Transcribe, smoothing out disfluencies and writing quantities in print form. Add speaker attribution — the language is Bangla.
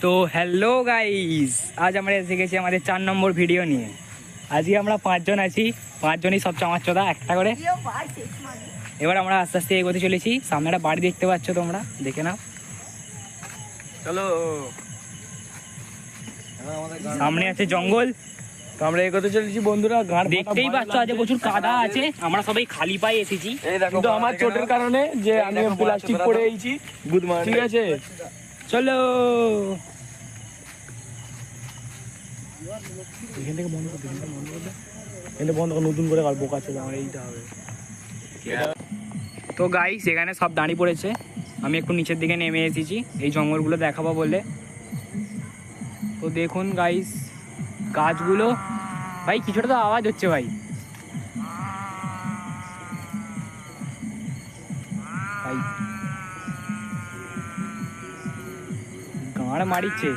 Speaker 1: তো হ্যালো গাইস, আজ আমরা এসে গেছি আমাদের 4 নম্বর ভিডিও নিয়ে। আজকে আমরা 5 জন আছি, 5 জনই সব চামাচ্চোদা একটা করে। এবার আমরা আস্তে আস্তে এগোতে চলেছি। সামনে একটা বাড়ি দেখতে পাচ্ছ, তোমরা দেখে নাও।
Speaker 2: চলো,
Speaker 1: সামনে আছে জঙ্গল,
Speaker 2: তো আমরা এগোতে চলেছি বন্ধুরা।
Speaker 1: দেখতেই পাচ্ছ আজ প্রচুর কাদা আছে। আমরা সবাই খালি পায়ে এসেছি,
Speaker 2: কিন্তু আমার চোটের কারণে যে আমি প্লাস্টিক পরে এইছি, ঠিক আছে।
Speaker 1: চলো
Speaker 2: এখান থেকে বন্ধ করতে, এখানে বন্ধ করে নতুন করে গল্প কাছে আমার এইটা হবে।
Speaker 1: তো গাইস, এখানে সব দাঁড়িয়ে পড়েছে। আমি একটু নিচের দিকে নেমে এসেছি এই জঙ্গলগুলো দেখাবো বলে। তো দেখুন গাইস, গাছগুলো, ভাই কিছুটা তো আওয়াজ হচ্ছে ভাই। ভাই গাঁড় মারিচ্ছে।